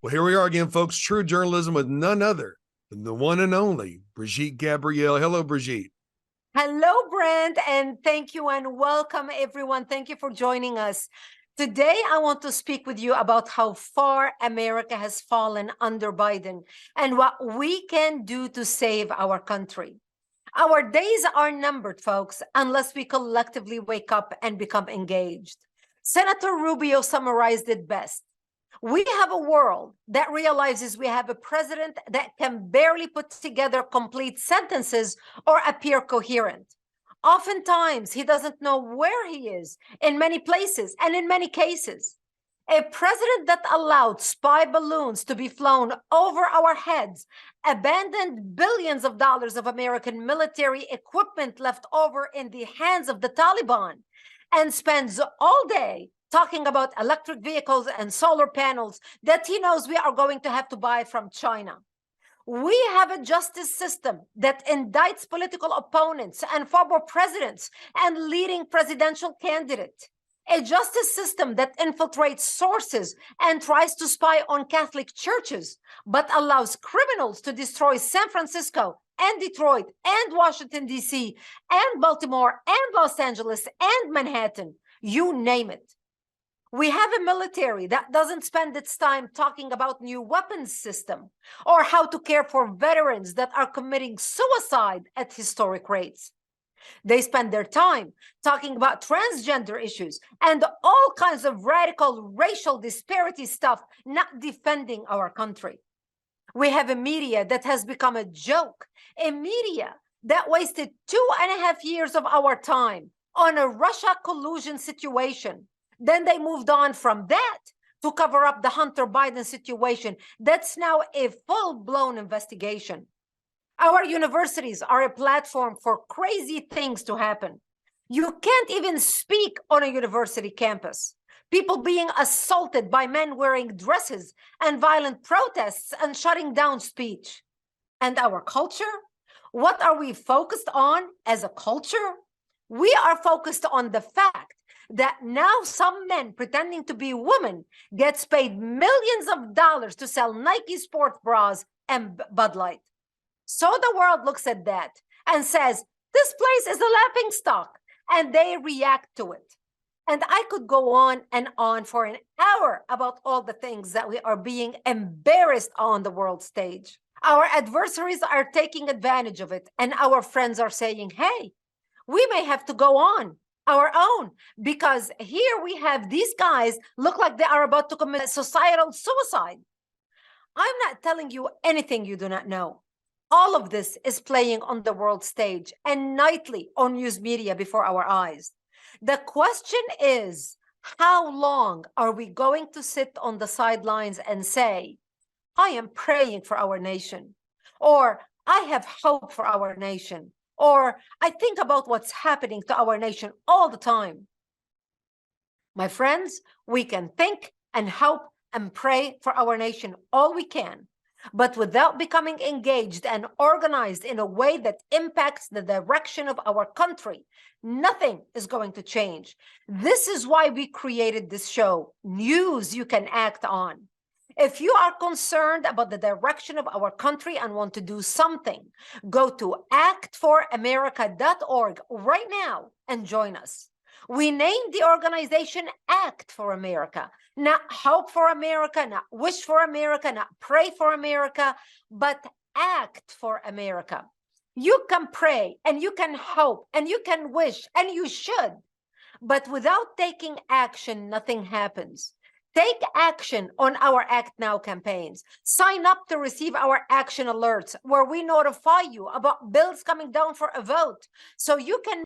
Well, here we are again, folks. True journalism with none other than the one and only Brigitte Gabriel. Hello, Brigitte. Hello, Brent, and thank you and welcome, everyone. Thank you for joining us. Today, I want to speak with you about how far America has fallen under Biden and what we can do to save our country. Our days are numbered, folks, unless we collectively wake up and become engaged. Senator Rubio summarized it best. We have a world that realizes we have a president that can barely put together complete sentences or appear coherent. Oftentimes, he doesn't know where he is in many places and in many cases. A president that allowed spy balloons to be flown over our heads, abandoned billions of dollars of American military equipment left over in the hands of the Taliban, and spends all day talking about electric vehicles and solar panels that he knows we are going to have to buy from China. We have a justice system that indicts political opponents and former presidents and leading presidential candidates. A justice system that infiltrates sources and tries to spy on Catholic churches, but allows criminals to destroy San Francisco and Detroit and Washington, D.C., and Baltimore and Los Angeles and Manhattan, you name it. We have a military that doesn't spend its time talking about new weapons system or how to care for veterans that are committing suicide at historic rates. They spend their time talking about transgender issues and all kinds of radical racial disparity stuff, not defending our country. We have a media that has become a joke, a media that wasted 2.5 years of our time on a Russia collusion situation. Then they moved on from that to cover up the Hunter Biden situation. That's now a full-blown investigation. Our universities are a platform for crazy things to happen. You can't even speak on a university campus. People being assaulted by men wearing dresses and violent protests and shutting down speech. And our culture? What are we focused on as a culture? We are focused on the fact that now some men pretending to be women gets paid millions of dollars to sell Nike sport bras and Bud Light. So the world looks at that and says, this place is a laughing stock, and they react to it. And I could go on and on for an hour about all the things that we are being embarrassed on the world stage. Our adversaries are taking advantage of it, and our friends are saying, hey, we may have to go on our own, because here we have these guys look like they are about to commit societal suicide. I'm not telling you anything you do not know. All of this is playing on the world stage and nightly on news media before our eyes. The question is, how long are we going to sit on the sidelines and say, I am praying for our nation, or I have hope for our nation, or I think about what's happening to our nation all the time? My friends, we can think and hope and pray for our nation all we can, but without becoming engaged and organized in a way that impacts the direction of our country, nothing is going to change. This is why we created this show, News You Can Act On. If you are concerned about the direction of our country and want to do something, go to actforamerica.org right now and join us. We named the organization Act for America, not Hope for America, not Wish for America, not Pray for America, but Act for America. You can pray and you can hope and you can wish, and you should, but without taking action, nothing happens. Take action on our Act Now campaigns. Sign up to receive our action alerts where we notify you about bills coming down for a vote so you can